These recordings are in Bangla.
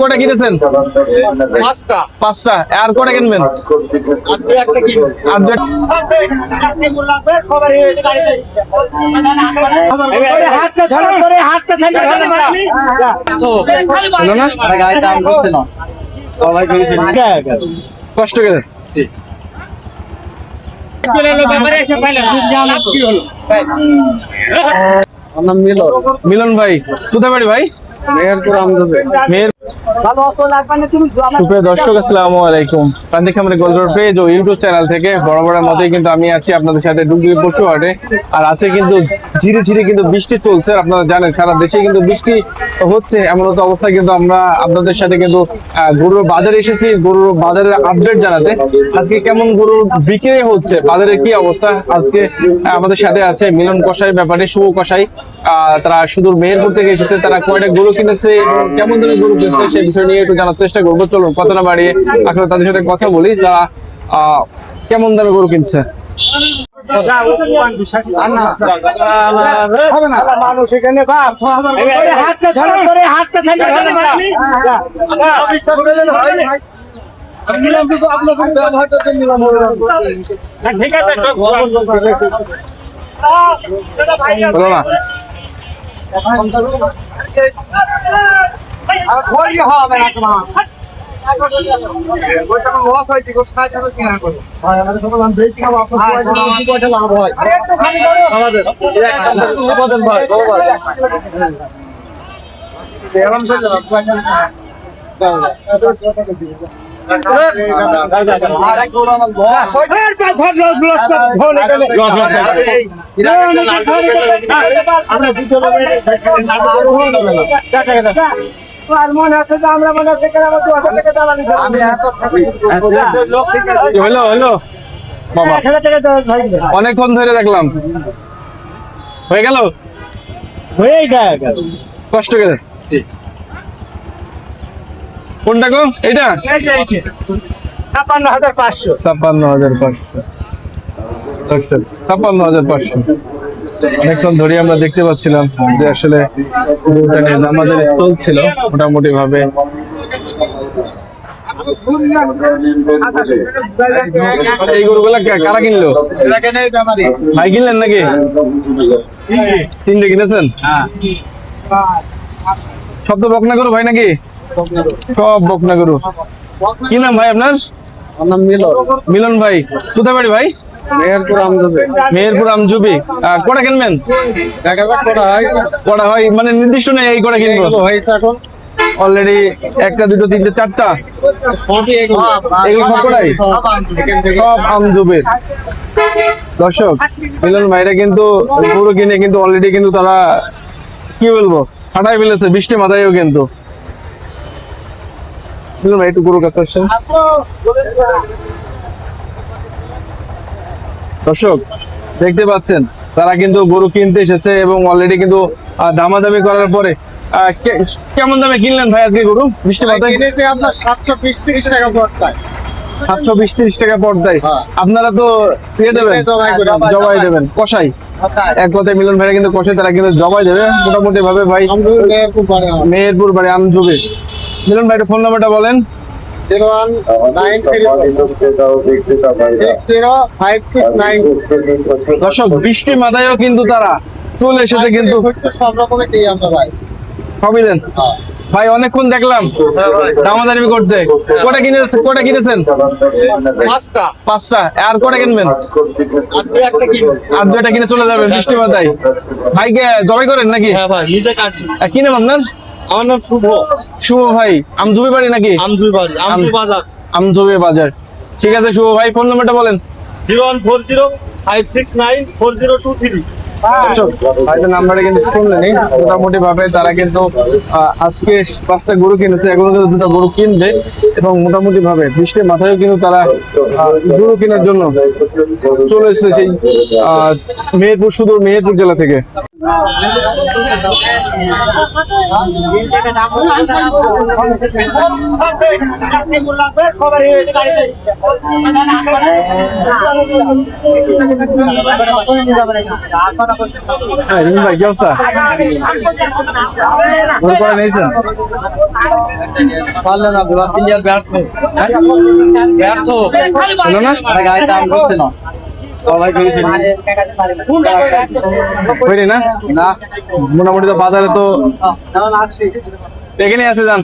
কটা কিনেছেন? পাঁচটা। আর কটা কিনবেন? কষ্ট করে মিলন ভাই, কোথায় বাড়ি ভাই? মেহেরপুর আমজবে। সুপ্রিয় দর্শক, আসসালামু আলাইকুম। প্রান্তিক খামারি গোল্ডর পেজ ও ইউটিউব চ্যানেল থেকে বরাবরের মতোই কিন্তু আমি আছি আপনাদের সাথে ডুগডুগি পশু হাটে। আর আছে কিন্তু ঝিরি ঝিরি কিন্তু বৃষ্টি চলছে। আপনারা জানেন সারা দেশে কিন্তু বৃষ্টি হচ্ছে, এমন তো অবস্থায় কিন্তু আমরা আপনাদের সাথে কিন্তু গরুর বাজারে এসেছি, গরুর বাজারের আপডেট জানাতে। আজকে কেমন গরুর বিক্রি হচ্ছে, বাজারের কি অবস্থা, আজকে আমাদের সাথে আছে মিলন কসাই, ব্যাপারে শুভ কসাই। তারা সুদূর মেহেরপুর থেকে এসেছে। তারা কয়টা গরু কিনেছে, কেমন ধরনের গরু কিনেছে সেই বিষয় নিয়ে একটু জানার চেষ্টা করবো। চলুন কথা না বাড়িয়ে আসলে তাদের সাথে কথা বলি, তারা কেমন দামে গরু কিনছে। ঠিক আছে বলো না হবে না তোমার লস হয় 60,000 কিনা করো লাভ হয় আমাদের ভাই অনেকক্ষণ ধরে দেখলাম, হয়ে গেল কষ্ট করে। কোনটা গো? এটা 56,500। 56,500। অনেকক্ষণ ধরে আমরা দেখতে পাচ্ছিলাম যে আসলে আমাদের চলছিল মোটামুটি ভাবে। এই গরুগুলা কারা কিনলো? ভাই কিনলেন নাকি? তিনটে কিনেছেন? সব তো বকনা গরু ভাই নাকি? সব বকনা গরু। কি নাম ভাই আপনার? মিলন ভাই, কোথায় বাড়ি ভাই? মেহেরপুর আমজুবি। কটা কিনবেন? কটা হয় মানে নির্দিষ্ট নেই, এই কটা কিনবো অলরেডি? একটা, দুটো, তিনটে, চারটা, এগুলো সব কটাই সব আমজুবির। দর্শক, মিলন ভাইরা কিন্তু গরু কিনে কিন্তু অলরেডি কিন্তু তারা কি বলবো ফাটাই ফেলেছে বৃষ্টি মাথায়ও। কিন্তু মিলন ভাই একটু গরুর কাছে আসছেন। দর্শক দেখতে পাচ্ছেন তারা কিন্তু গরু কিনতে এসেছে এবং অলরেডি কিন্তু দামাদামি করার পরে কেমন দামে কিনলেন ভাই আজকে গরু? বৃষ্টি মাথায় কিনেছে আপনার 720-30 টাকা পড়তায়। 720-30 টাকা পড়তায়। আপনারা তো দিয়ে দেবেন, জবাই দেবেন কষাই। এক কথায় মিলন ভাইরা কিন্তু কষাই, তারা কিন্তু জবাই দেবে মোটামুটি ভাবে। ভাই মেহেরপুর বাড়ি আমজুবে। মিলন ভাই ফোন নাম্বারটা বলেন। 019360569। দর্শক বৃষ্টি মাথায়ও কিন্তু তারা চলে এসেছে, কিন্তু সব রকমের দিই আমরা ভাই, সবই দেন ভাই। অনেকক্ষণ দেখলাম দামাদামি করতে। কটা কিনেছেন? পাঁচটা। আর কটা কিনবেন? আর দুইটা কিনে চলে যাবেন বৃষ্টি মাথায়। ভাইকে জবাই করেন নাকি? কি নাম আপনার? আমার নাম শুভ ভাই। আমজুবি বাড়ি নাকি? আমজুবি বাজার। ঠিক আছে শুভ ভাই, ফোন নাম্বারটা বলেন। 01405694023। নাম্বারে কিন্তু শুনলেনি মোটামুটি ভাবে তারা কিন্তু আজকে 5টা গরু কিনেছে, এখনো কিন্তু 2টা গরু কিনবে এবং মোটামুটি ভাবে বৃষ্টির মাথায়ও কিন্তু তারা গরু কেনার জন্য চলে এসেছে সেই মেহেরপুর, সুদূর মেহেরপুর জেলা থেকে। হ্যাঁ রিমিল ভাই কি অবস্থা? গরু করা নিয়েছেন? পারলো না বাবা, প্লেয়ার ব্যর্থ হলো না? গায়ে দাম করছে না সবাই হয়নি না? না মোটামুটি তো বাজারে তো এখানে আছে যান।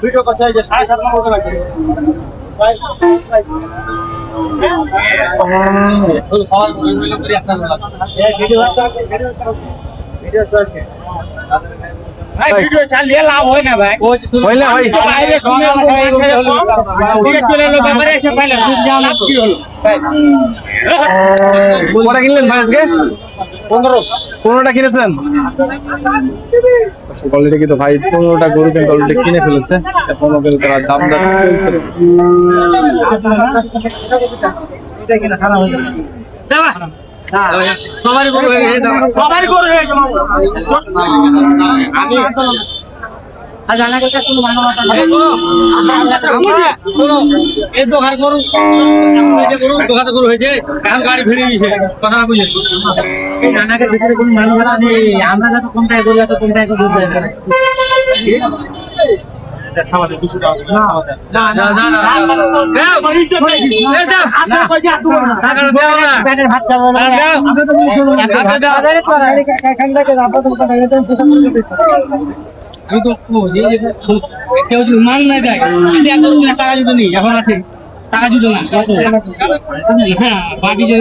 ভিডিও করছে 7.5 নম্বর করে রাখি ভাই ভিডিও চালিয়ে লাভ হয় না ভাই হইলে ভাই বাইরে শুনে চলে এলো ব্যাপারে এসে পাইলেন লাভ কি হলো কটা কিনলেন ভাই আজকে? 15টা কিনেছেন? অলরেডি কিন্তু ভাই 15টা গরু কিন্তু অলরেডি কিনে ফেলেছে। এখনো কিন্তু তারা দাম দর চলছে। সবারই গরু হয়ে গেছে সবারই করে হয়েছে এই দোকান গরু দোকানে গরু হয়েছে এখন গাড়ি ফিরে গেছে কথা না বুঝে নানাকে ভিতরে কোনো মানুষ নেই আমরা যত কোনটায় করি তত কোনটায় করে কেউ যদি মান নাই দেয় টাকা জুতো নেই এখন আছে টাকা জুতো না হ্যাঁ বাকি যে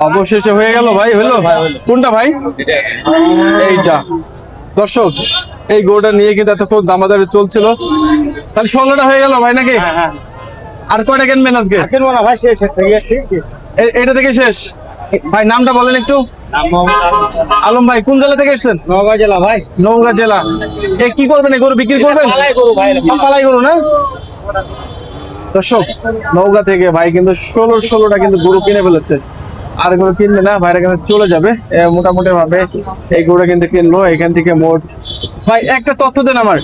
অবশেষে হয়ে গেল ভাই, হলো? কোনটা ভাই? এইটা। দর্শক এই গরুটা নিয়ে কিন্তু এতক্ষণ দামাদারি চলছিল, তাহলে 16টা হয়ে গেল ভাই নাকি? আর কয়টা কিনবেন আজকে? কিনবো না ভাই শেষ শেষ এটা থেকে শেষ ভাই। নামটা বলেন একটু। আলম ভাই কোন জেলা থেকে এসেছেন? নওগাঁ জেলা ভাই নওগাঁ জেলা। এ কি করবেন? এই গরু বিক্রি করবেন? পালাই করু ভাই পালাই গরু না? দর্শক নওগাঁ থেকে ভাই কিন্তু 16টা কিন্তু গরু কিনে ফেলেছে। আর গরু কিনবে না, ভাইরা কিন্তু চলে যাবে মোটামুটি ভাবে। এই গরুটা কিন্তু কিনলো এখান থেকে মোট। ভাই একটা তথ্য দেন আমার,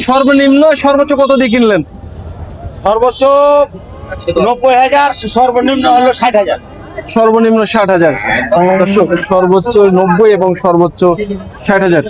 সর্বনিম্ন সর্বোচ্চ কত দিয়ে কিনলেন? সর্বোচ্চ 90,000 সর্বনিম্ন হলো 60,000 সর্বনিম্ন 60,000। দর্শক সর্বোচ্চ 90 এবং সর্বোচ্চ 60,000।